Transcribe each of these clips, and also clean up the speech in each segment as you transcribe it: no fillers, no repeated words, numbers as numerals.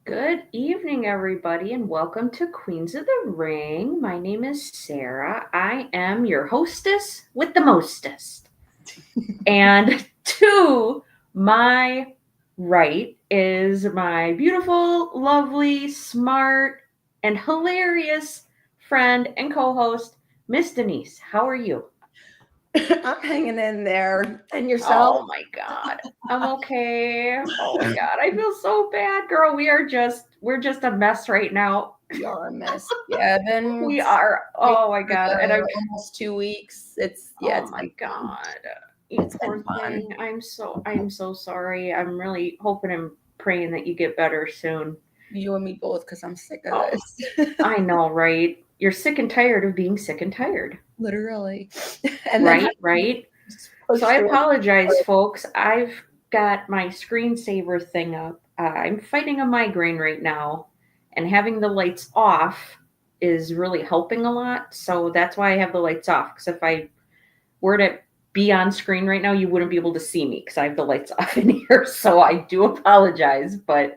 Good evening, everybody, and welcome to Queens of the Ring. My name is Sarah. I am your hostess with the mostest. And to my right is my beautiful, lovely, smart, and hilarious friend and co host, Miss Denise. How are you? I'm hanging in there. And yourself? Oh my God. I'm okay. Oh my God. I feel so bad, girl. We're just a mess right now. You're a mess. Yeah, been We are. sick Oh my God. And for I'm, almost 2 weeks. It's oh it's my been fun. God. You It's been poor fun. thing. I'm so sorry. I'm really hoping and praying that you get better soon. You and me both, because I'm sick of Oh, this. I know, right? You're sick and tired of being sick and tired. Literally. And then Right, right. just So push I through. apologize, folks. I've got my screensaver thing up. I'm fighting a migraine right now, and having the lights off is really helping a lot. So that's why I have the lights off. Because if I were to be on screen right now, you wouldn't be able to see me because I have the lights off in here. So I do apologize, but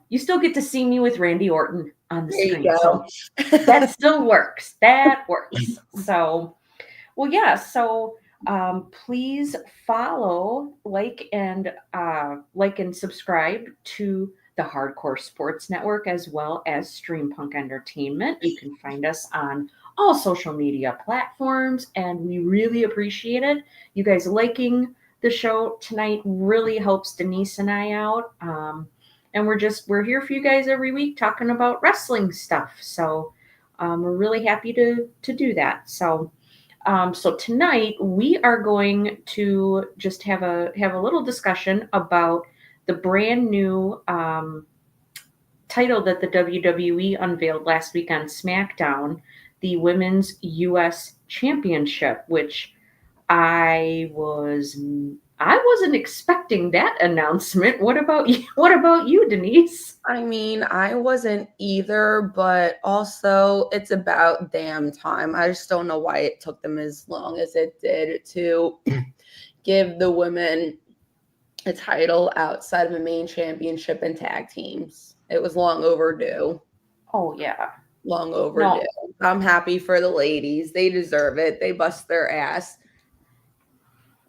you still get to see me with Randy Orton on the There you screen. go. So that still works. That works. So well, yeah. So please follow, like and subscribe to the Hardcore Sports Network as well as Stream Punk Entertainment. You can find us on all social media platforms, and we really appreciate it. You guys liking the show tonight really helps Denise and I out. And we're here for you guys every week talking about wrestling stuff. So we're really happy to do that. So tonight we are going to just have a little discussion about the brand new title that the WWE unveiled last week on SmackDown, the Women's U.S. Championship, which I was I wasn't expecting that announcement. What about you? What about you, Denise? I mean, I wasn't either, but also it's about damn time. I just don't know why it took them as long as it did to give the women a title outside of a main championship and tag teams. It was long overdue. Oh yeah, Long overdue. no, I'm happy for the ladies. They deserve it. They bust their ass.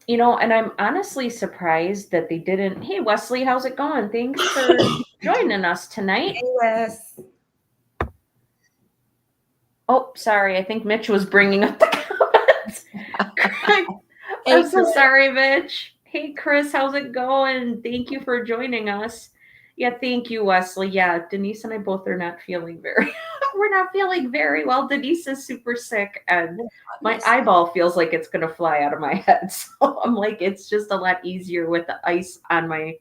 and I'm honestly surprised that they didn't. Hey, Wesley, how's it going? Thanks for joining us tonight. Hey, Wes. Oh, sorry. I think Mitch was bringing up the comments. Hey, I'm so Chris. sorry, Mitch. Hey, Chris, how's it going? Thank you for joining us. Yeah, thank you, Wesley. Yeah, Denise and I both are not feeling very. We're not feeling very well. Denise is super sick, and my eyeball feels like it's gonna fly out of my head. So I'm like, it's just a lot easier with the ice on my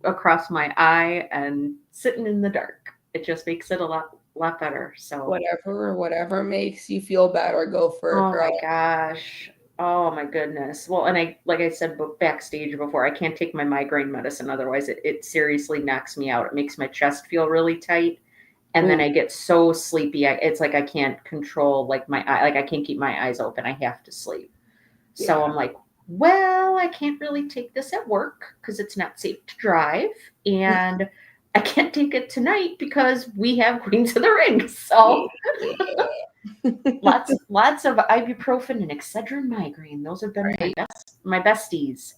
across my eye and sitting in the dark. It just makes it a lot better. So Whatever makes you feel better, go for it, oh girl. my gosh. Oh my goodness. Well, and I, like I said backstage before, I can't take my migraine medicine. Otherwise, it seriously knocks me out. It makes my chest feel really tight. And then Ooh, I get so sleepy. It's like I can't control like my eye, like I can't keep my eyes open. I have to sleep. So yeah. I'm like, well, I can't really take this at work because it's not safe to drive. And I can't take it tonight because we have Queens of the Ring. So Yeah. lots of ibuprofen and Excedrin migraine. Those have been Right. my besties.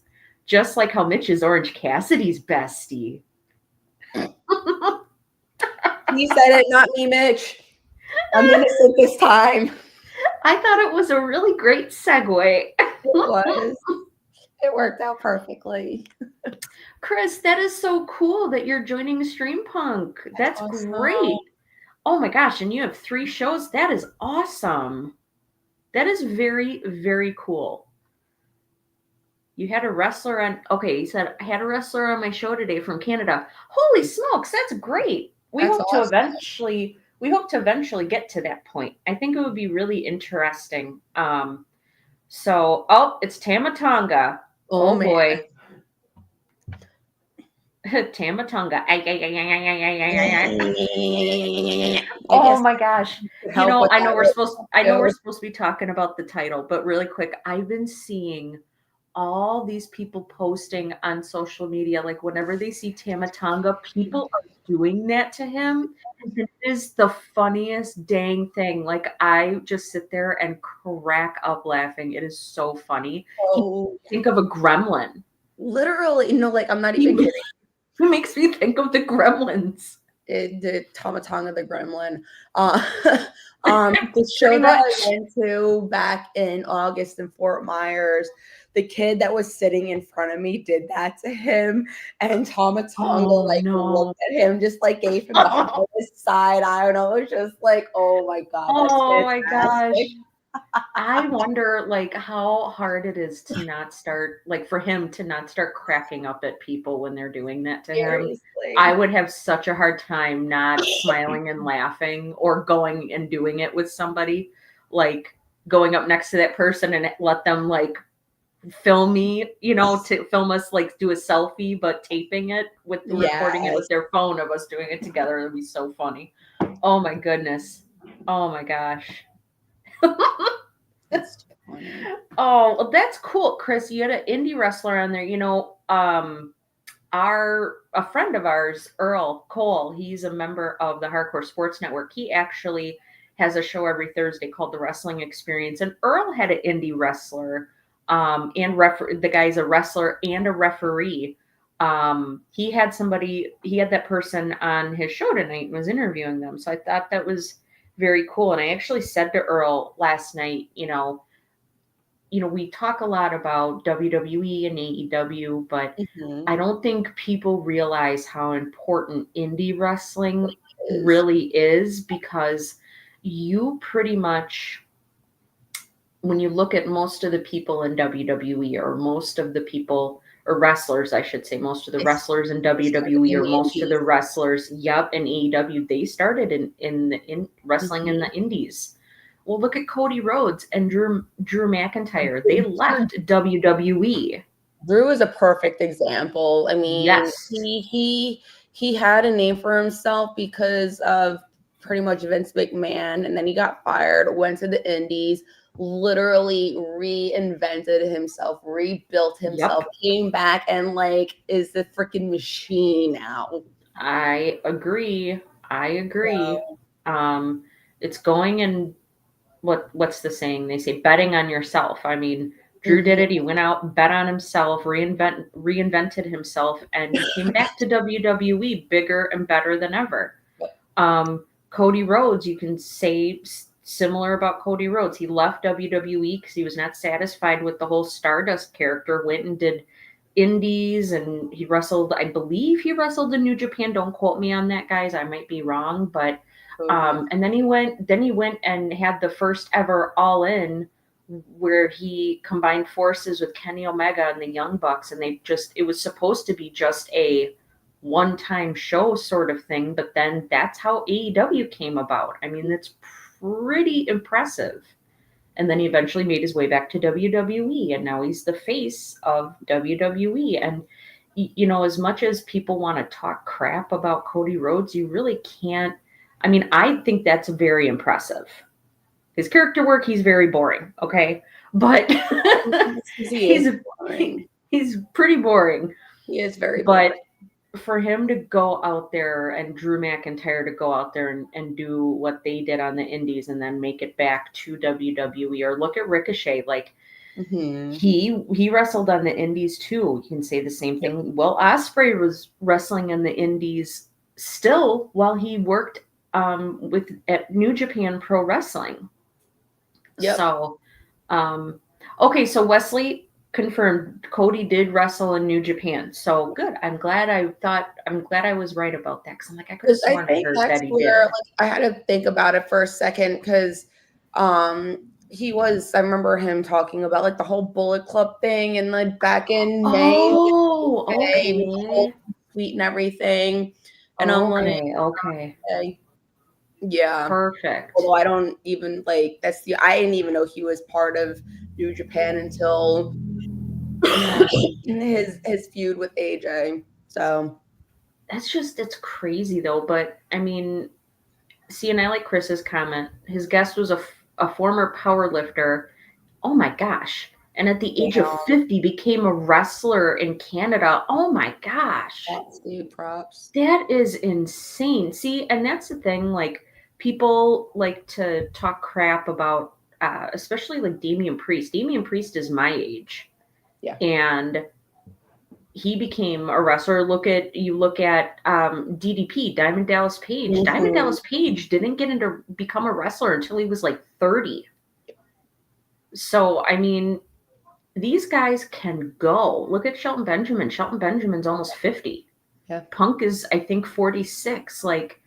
Just like how Mitch is Orange Cassidy's bestie. You said it, not me, Mitch. I'm innocent this time. I thought it was a really great segue. It was. It worked out perfectly. Chris, that is so cool that you're joining Stream Punk. That's That's awesome. great. Oh my gosh, and you have 3 shows? That is awesome. That is very, very cool. You had a wrestler on, okay, he said, I had a wrestler on my show today from Canada. Holy smokes, that's great. We That's hope to awesome. eventually we hope to eventually get to that point. I think it would be really interesting. So it's Tamatonga. Oh Oh man. boy. Tamatonga. Ay, ay, ay, ay, ay, ay, ay, ay, ay. I Oh guess my gosh. I could help with I know that we're supposed real I know we're quick too. supposed to be talking about the title, but really quick, I've been seeing all these people posting on social media like whenever they see Tamatonga, people are doing that to him. It is the funniest dang thing. Like, I just sit there and crack up laughing. It is so funny. Oh, Think of a gremlin. literally, no, like I'm not He even kidding. makes me think of the gremlins. The Tomatonga the Gremlin. Uh, the show Pretty that much. I went to back in August in Fort Myers, the kid that was sitting in front of me did that to him, and Tomatonga Oh, like no. looked at him, just like gave him the hardest side. I don't know. It was just like, oh my god, that's Oh my gosh. fantastic. I wonder, like, how hard it is to not start, like, for him to not start cracking up at people when they're doing that to him. I Seriously. would have such a hard time not smiling and laughing or going and doing it with somebody, like going up next to that person and let them like film me, to film us, like do a selfie, but taping it with recording it Yes. with their phone of us doing it together. It'd be so funny. Oh my goodness. Oh my gosh. That's too funny. Oh, well, that's cool, Chris. You had an indie wrestler on there. A friend of ours, Earl Cole, he's a member of the Hardcore Sports Network. He actually has a show every Thursday called The Wrestling Experience. And Earl had an indie wrestler, the guy's a wrestler and a referee. He had that person on his show tonight and was interviewing them. So I thought that was very cool. And I actually said to Earl last night, we talk a lot about WWE and AEW, but Mhm. I don't think people realize how important indie wrestling Is. really is, because you pretty much, when you look at most of the people in WWE, or most of the people, or wrestlers, I should say, most of the It's wrestlers in WWE, or most of the wrestlers, in AEW, they started in wrestling in the indies. Well, look at Cody Rhodes and Drew McIntyre. They left WWE. Drew is a perfect example. I mean, Yes. he had a name for himself because of pretty much Vince McMahon, and then he got fired, went to the Indies, literally reinvented himself, rebuilt himself, came back, and like is the freaking machine now. I agree. So, It's going in, what's the saying? They say betting on yourself. I mean, Drew did it. He went out, bet on himself, reinvented himself, and he came back to WWE bigger and better than ever. Cody Rhodes, you can say similar about Cody Rhodes. He left WWE because he was not satisfied with the whole Stardust character, went and did indies, and he wrestled, I believe he wrestled in New Japan. Don't quote me on that, guys. I might be wrong, but and then he went and had the first ever All In, where he combined forces with Kenny Omega and the Young Bucks, and it was supposed to be just a one-time show sort of thing, but then that's how AEW came about. I mean, it's pretty impressive. And then he eventually made his way back to WWE, and now he's the face of WWE. And as much as people want to talk crap about Cody Rhodes, you really can't. I mean, I think that's very impressive. His character work, he's very boring, okay? But he's pretty boring. He is very boring. But for him to go out there, and Drew McIntyre to go out there and do what they did on the indies and then make it back to WWE, or look at Ricochet, like he wrestled on the indies too. You can say the same thing. Well, Ospreay was wrestling in the indies still while he worked at New Japan Pro Wrestling. Yep. So, okay, so Wesley confirmed Cody did wrestle in New Japan. So good. I'm glad I was right about that, because I'm like, I could have sworn I heard that he did. Like, I had to think about it for a second, because I remember him talking about like the whole Bullet Club thing, and like back in May. Oh, okay. Tweet and everything. And I'm like, okay. Yeah. Perfect. Although I don't even I didn't even know he was part of New Japan until his feud with AJ. So it's crazy though. But I mean, see, and I like Chris's comment. His guest was a former power lifter. Oh my gosh. and at the age of Damn. 50 became a wrestler in Canada. Oh my gosh. That's dude props. That is insane. See, and that's the thing, like people like to talk crap about especially like Damian Priest. Damian Priest is my age. Yeah. And he became a wrestler. Look at DDP, Diamond Dallas Page. Mhm. Diamond Dallas Page didn't get into become a wrestler until he was like 30. So I mean, these guys can go. Look at Shelton Benjamin. Shelton Benjamin's almost 50. Yeah. Punk is, I think, 46. Like,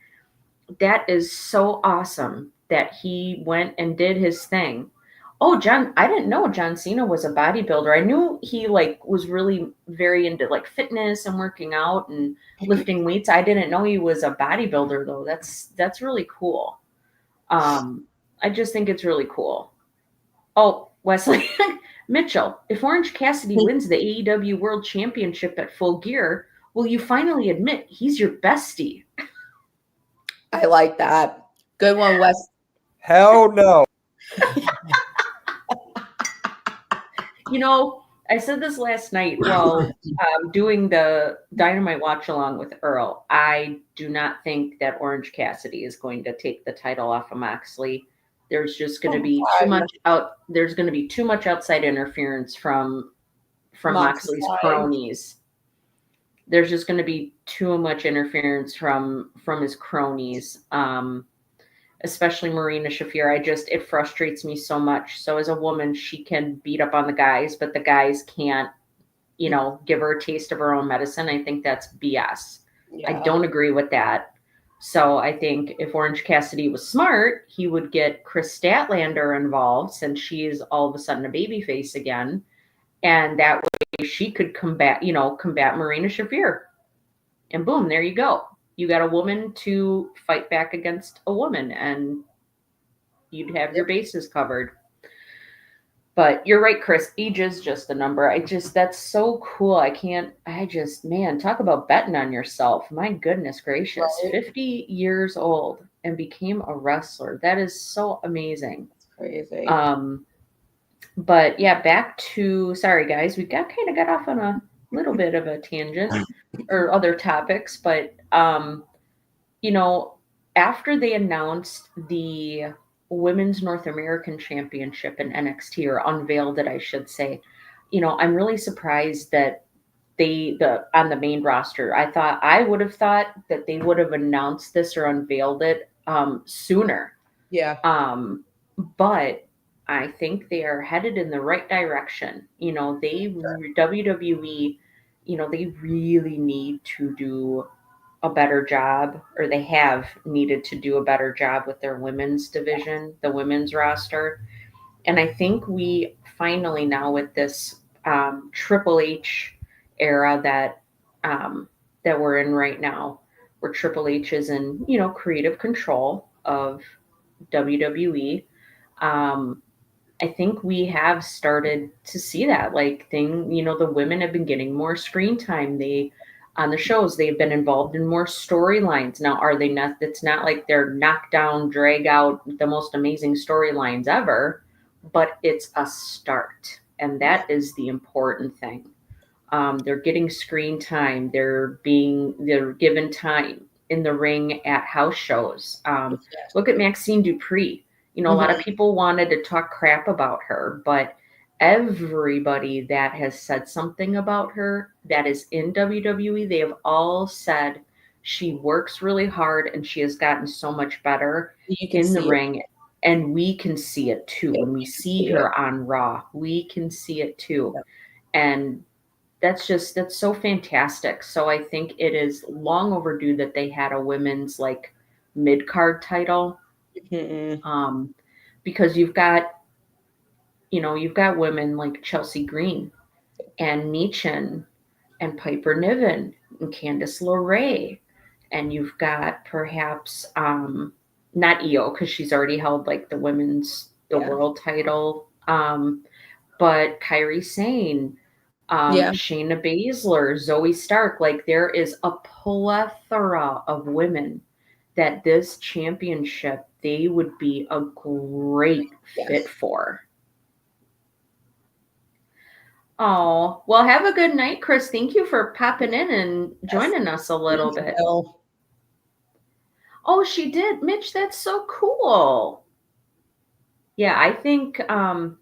that is so awesome that he went and did his thing. Oh, I didn't know John Cena was a bodybuilder. I knew he like was really very into like fitness and working out and lifting weights. I didn't know he was a bodybuilder though. That's really cool. I just think it's really cool. Oh, Wesley Mitchell, if Orange Cassidy wins the AEW World Championship at Full Gear, will you finally admit he's your bestie? I like that. Good one, Wes. Hell no. You know, I said this last night while doing the Dynamite watch along with Earl. I do not think that Orange Cassidy is going to take the title off of Moxley. There's just going to be too much out. There's going to be too much outside interference from Moxley's cronies. There's just going to be too much interference from his cronies. Especially Marina Shafir. It frustrates me so much. So as a woman, she can beat up on the guys, but the guys can't, give her a taste of her own medicine. I think that's BS. Yeah. I don't agree with that. So I think if Orange Cassidy was smart, he would get Chris Statlander involved since she is all of a sudden a babyface again. And that way she could combat Marina Shafir. And boom, there you go. You got a woman to fight back against a woman and you'd have your bases covered. But you're right, Chris. Age is just a number. That's so cool. Man, talk about betting on yourself. My goodness gracious. Right. 50 years old and became a wrestler. That is so amazing. That's crazy. But yeah, sorry guys, we got off on a little bit of a tangent or other topics, but after they announced the Women's North American Championship in NXT, or unveiled it, I should say, I'm really surprised that on the main roster, I would have thought that they would have announced this or unveiled it sooner. Yeah. But I think they are headed in the right direction. WWE, they really need to do a better job, or they have needed to do a better job with their women's division, the women's roster. And I think we finally now with this Triple H era that we're in right now, where Triple H is in, creative control of WWE. I think we have started to see that the women have been getting more screen time. On the shows, they've been involved in more storylines. Now, are they not? It's not like they're knock down, drag out, the most amazing storylines ever, but it's a start. And that is the important thing. They're getting screen time. They're given time in the ring at house shows. Look at Maxine Dupree. A lot of people wanted to talk crap about her, but everybody that has said something about her that is in WWE, they have all said she works really hard and she has gotten so much better in the ring. And we can see it too. When we see her on Raw, we can see it too. And that's so fantastic. So I think it is long overdue that they had a women's mid-card title. Because you've got women like Chelsea Green and Michin and Piper Niven and Candice LeRae. And you've got perhaps, not Io, because she's already held the world title. But Kairi Sane, Shayna Baszler, Zoe Stark. There is a plethora of women that this championship, they would be a great fit for. Oh, well, have a good night, Chris. Thank you for popping in and Yes. joining us a little Thank bit. you. Oh, she did. Mitch, that's so cool. Yeah, I think oh,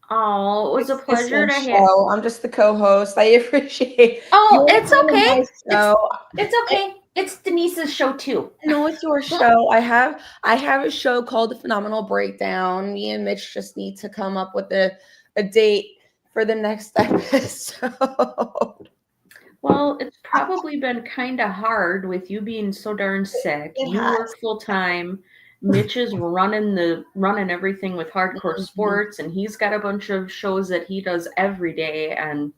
it was a It's the pleasure same to have. show. I'm just the co-host. I appreciate Oh, you're it's part of okay. my show. It's okay. It's Denise's show too. No, it's your show. I have a show called The Phenomenal Breakdown. Me and Mitch just need to come up with a date for the next episode. Well, it's probably been kind of hard with you being so darn sick. It You has. work full time. Mitch is running everything with hardcore Mhm. sports, and he's got a bunch of shows that he does every day, and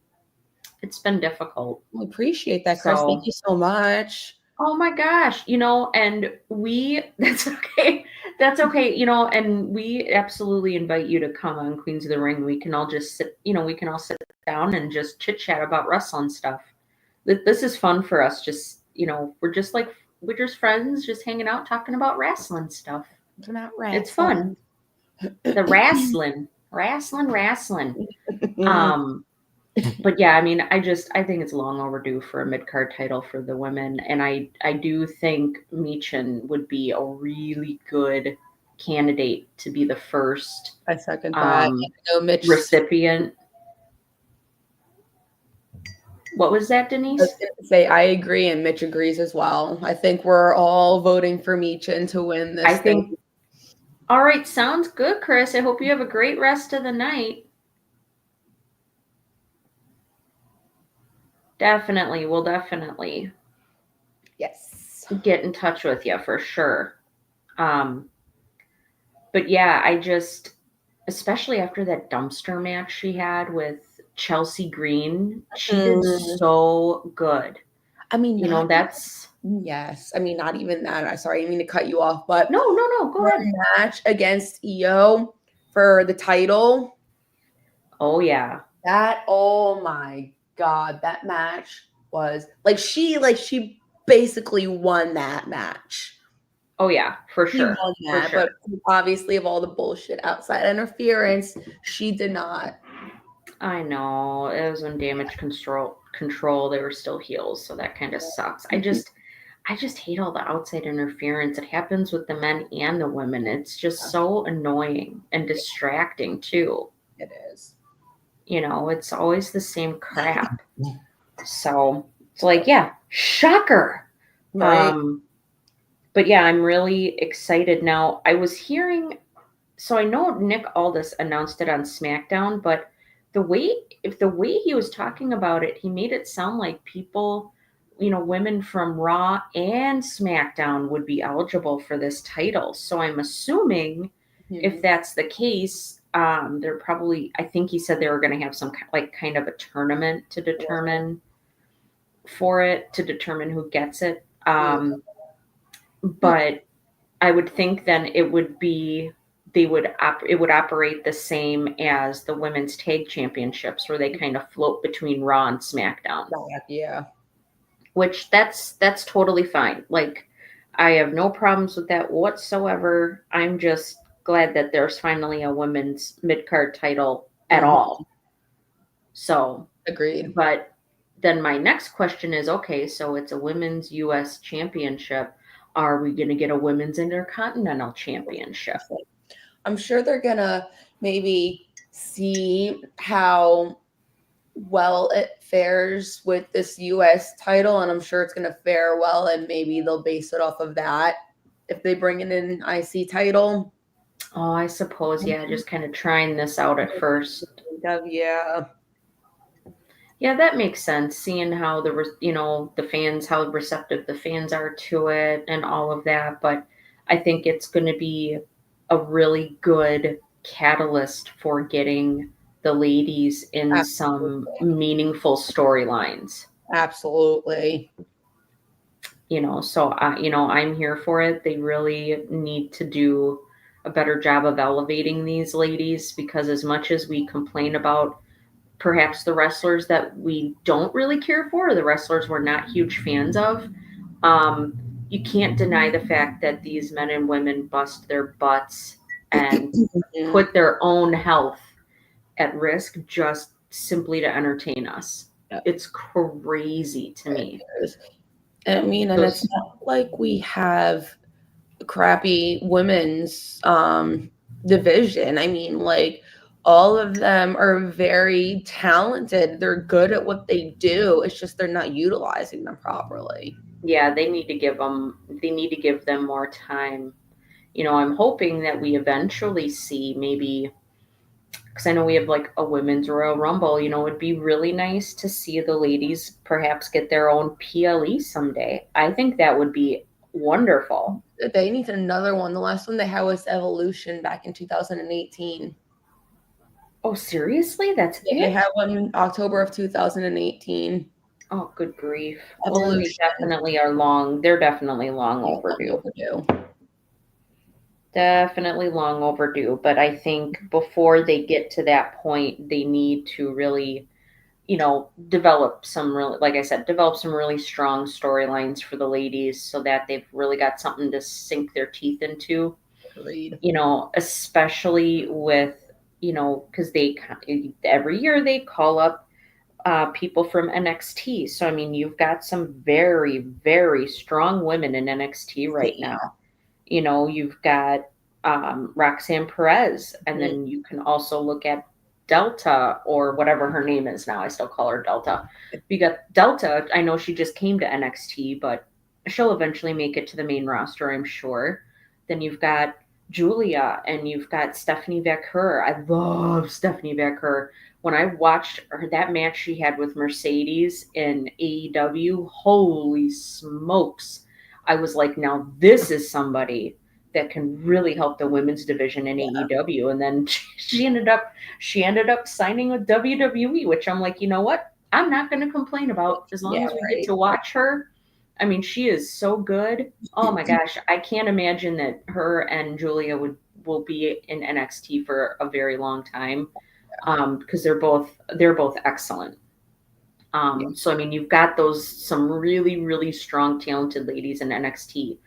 it's been difficult. I appreciate that, Chris. Thank So, you so much. oh my gosh, and that's okay. That's okay, and we absolutely invite you to come on Queens of the Ring. We can all just we can all sit down and just chit chat about wrestling stuff. This is fun for us. Just, we're just friends, just hanging out, talking about wrestling stuff. I'm not It's wrestling. fun. The wrestling. But yeah, I mean, I think it's long overdue for a mid card title for the women, and I do think Michin would be a really good candidate to be the first I second that. Mitch. recipient. What was that, I was Denise? going to say I agree, and Mitch agrees as well. I think we're all voting for Michin to win I this thing. think. All right, sounds good, Chris. I hope you have a great rest of the night. Definitely, we'll definitely Yes. get in touch with you for sure. But yeah, especially after that dumpster match she had with Chelsea Green, she did so good. I mean, That's yes. I mean, not even that. I'm sorry, I didn't mean to cut you off, but no, go her ahead. match against Io for the title. Oh yeah. Oh my God, that match was she basically won that match. Oh yeah, for She sure. won For that, sure. but obviously of all the bullshit outside interference, she did not. I know. It was on damage control. They were still heels, so that kind of sucks. I just hate all the outside interference. It happens with the men and the women. It's just so annoying and distracting too. It is. It's always the same crap. So it's like, yeah, shocker. Right. But yeah, I'm really excited now. I was hearing, so I know Nick Aldis announced it on SmackDown, but the way he was talking about it, he made it sound like people, women from Raw and SmackDown would be eligible for this title. So I'm assuming if that's the case, they're probably, I think he said they were going to have some kind of a tournament to determine who gets it. But I would think then it would be it would operate the same as the women's tag championships, where they kind of float between Raw and SmackDown. Yeah. Which that's totally fine. Like, I have no problems with that whatsoever. I'm just glad that there's finally a women's mid card title at all. So agreed. But then my next question is, okay, so it's a women's US championship. Are we going to get a women's intercontinental championship? I'm sure they're going to maybe see how well it fares with this US title, and I'm sure it's going to fare well, and maybe they'll base it off of that if they bring in an IC title. Oh, I suppose, yeah, just kind of trying this out at first. Yeah. Yeah, that makes sense. Seeing how the fans, how receptive the fans are to it and all of that. But I think it's going to be a really good catalyst for getting the ladies in some meaningful storylines. Absolutely. So I'm here for it. They really need to do a better job of elevating these ladies, because as much as we complain about perhaps the wrestlers that we don't really care for, or the wrestlers we're not huge fans of, you can't deny the fact that these men and women bust their butts and put their own health at risk just simply to entertain us. Yeah. It's crazy to me. I mean, and it's not like we have crappy women's division. I mean, like, all of them are very talented. They're good at what they do. It's just they're not utilizing them properly. Yeah, they need to give them more time. I'm hoping that we eventually see maybe, because I know we have like a women's Royal Rumble. It'd be really nice to see the ladies perhaps get their own PLE someday. I think that would be wonderful. They need another one. The last one they had was Evolution back in 2018. Oh, seriously? That's Yeah, they it? had one in October of 2018. Oh, good grief. Well, then they Evolution. definitely are long. They're definitely long overdue. Definitely long overdue. But I think before they get to that point, they need to really, develop some really, like I said, develop some really strong storylines for the ladies so that they've really got something to sink their teeth into. Agreed. Especially with, because every year they call up people from NXT. So, I mean, you've got some very, very strong women in NXT right now. You've got Roxanne Perez, and then you can also look at Delta, or whatever her name is now. I still call her Delta. You got Delta. I know she just came to NXT, but she'll eventually make it to the main roster, I'm sure. Then you've got Julia, and you've got Stephanie Vaquer. I love Stephanie Vaquer. When I watched that match she had with Mercedes in AEW, holy smokes. I was like, now this is somebody that can really help the women's division in AEW. And then she ended up signing with WWE, which I'm like, you know what? I'm not going to complain about, as long as we get to watch her. I mean, she is so good. Oh my gosh, I can't imagine that her and Julia will be in NXT for a very long time, because they're both excellent. So I mean, you've got some really, really strong, talented ladies in NXT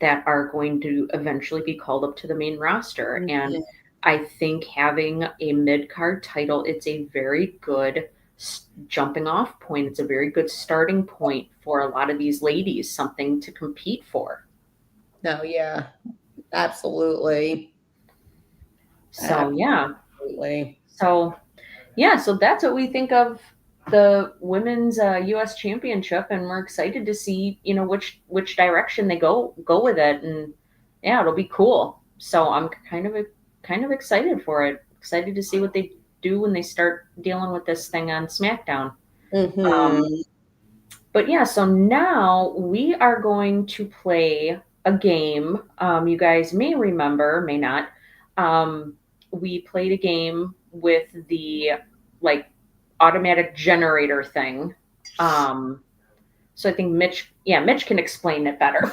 that are going to eventually be called up to the main roster. And I think having a mid-card title, it's a very good jumping off point. It's a very good starting point for a lot of these ladies, something to compete for. No, yeah, absolutely. So, yeah. Absolutely. So, yeah, so that's what we think of the women's U.S. Championship, and we're excited to see, which direction they go with it, and yeah, it'll be cool. So I'm kind of excited for it. Excited to see what they do when they start dealing with this thing on SmackDown. But yeah, so now we are going to play a game. You guys may remember, may not. We played a game with the automatic generator thing. So I think Mitch can explain it better.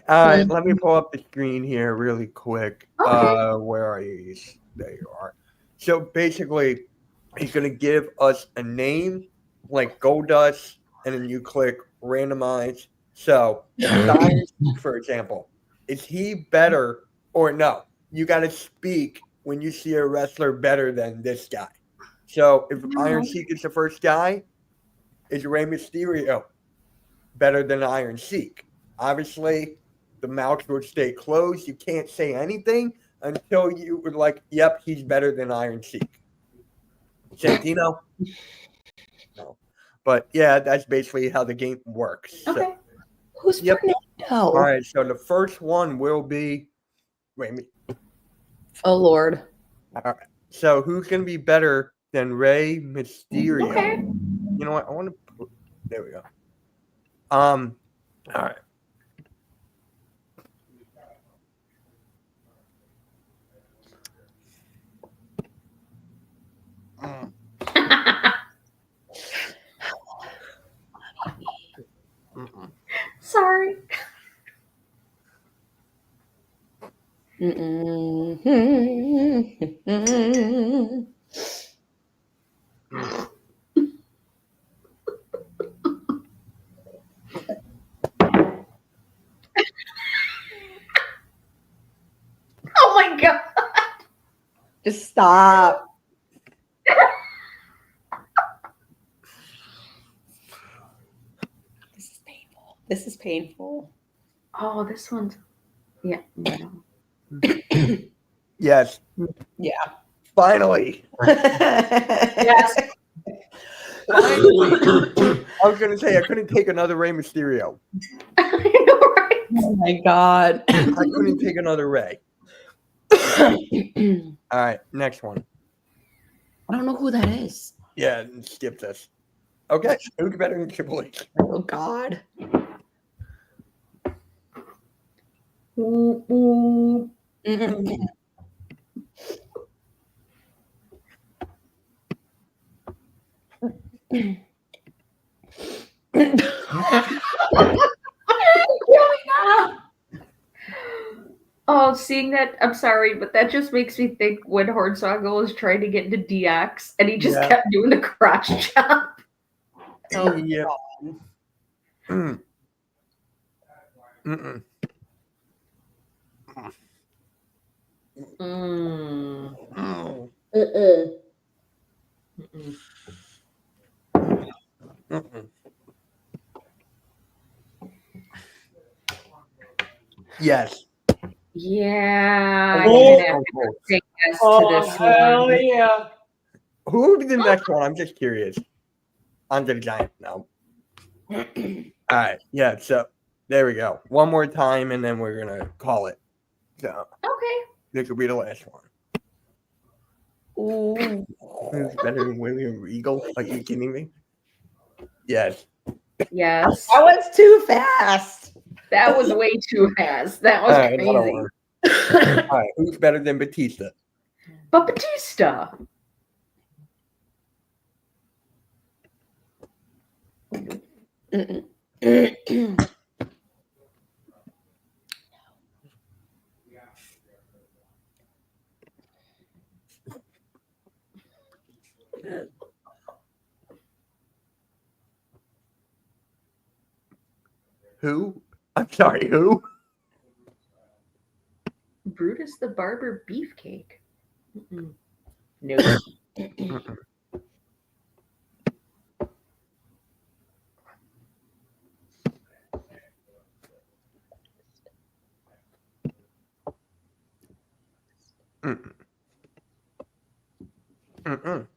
All right, let me pull up the screen here really quick. Okay. Where are you? There you are. So basically, he's going to give us a name like Goldust, and then you click randomize. So, for example, is he better or no? You got to speak when you see a wrestler better than this guy. So if Iron Sheik is the first guy, is Rey Mysterio better than Iron Sheik? Obviously, the mouth will stay closed. You can't say anything until you were like, yep, he's better than Iron Sheik. Santino? No. But yeah, that's basically how the game works. Okay. So, Who's Fernando? All right, so the first one will be Oh, Lord. All right. So who's going to be better than Rey Mysterio? Okay. You know what? I want to put, there we go. All right. Sorry. Oh my God. Just stop. This is painful. Oh, this one's yeah. No. Yes. Yeah. Finally. Yes. Finally. I was gonna say I couldn't take another Rey Mysterio. I know, right? Oh my god. I couldn't take another Rey. All right, next one. I don't know who that is. Yeah, skip this. Okay, who's better than Triple H? Oh god. Ooh, ooh. Mm-mm. Oh, seeing that, I'm sorry, but that just makes me think when Hornswoggle was trying to get into DX and he just Yeah. kept doing the crotch chop. Oh, Yep. God. Mm. Mm-mm. Mm. Mm. Mm-mm. Mm-mm. Mm-mm. Yes. Yeah, I'm Oh. gonna have to say yes to this one. yeah. Who would be the next one? I'm just curious. Andre the Giant. No. All right. Yeah. So there we go. One more time, and then we're gonna call it. So Okay. this will be the last one. Ooh. Who's better than William Regal? Are you kidding me? Yes. Yes. That was too fast. That was way too fast. That was All right. Another crazy. one. All right. Who's better than Batista? But Batista. Mm-mm. Who? I'm sorry. Who? Brutus the Barber Beefcake. Mm-mm. No. Mm-mm. Mm-mm. Mm-mm.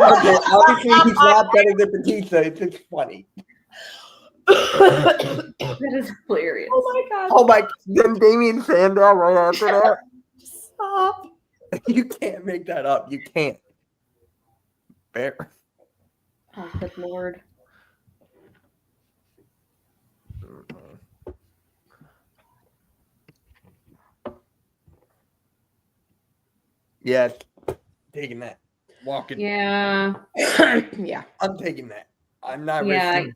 Okay, obviously he's not better than Batista. It's just funny. That is hilarious. Oh my god. Oh my! Then Damien Sandow right after that. Stop. You can't make that up. You can't. Bear. Oh, good lord. Yes, taking that. Walking. Yeah. Yeah. I'm taking that. I'm not Yeah. risking.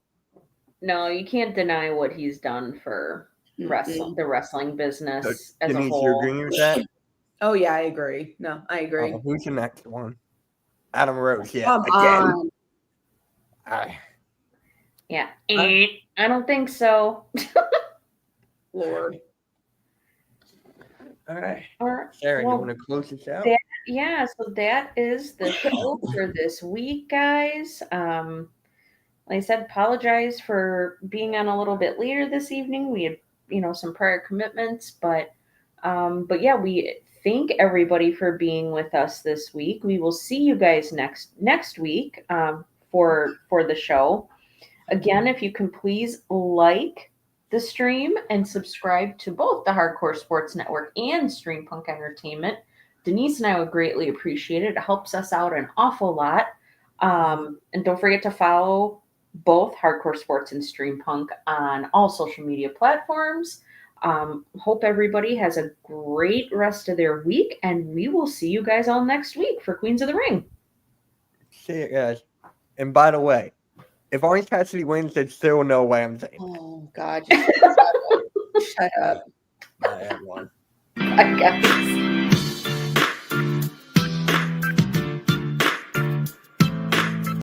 No, you can't deny what he's done for the wrestling business as a Denise, you whole. agreeing with that? Oh yeah, I agree. No, I agree. Who's the next one? Adam Rose. Yeah. Come Again. on. I- Yeah. I don't think so. Lord. all right. All right. Sarah, Well, you want to close this out? Yeah, so that is the show for this week, guys. Like I said, apologize for being on a little bit later this evening. We had, some prior commitments, but yeah, we thank everybody for being with us this week. We will see you guys next week for the show. Again, if you can please like the stream and subscribe to both the Hardcore Sports Network and Stream Punk Entertainment. Denise and I would greatly appreciate it. It helps us out an awful lot. And don't forget to follow both Hardcore Sports and Stream Punk on all social media platforms. Hope everybody has a great rest of their week, and we will see you guys all next week for Queens of the Ring. See you guys. And by the way, if Orange Cassidy wins, there's still no way I'm saying. Oh God. Shut up. I have one. Bye, guys.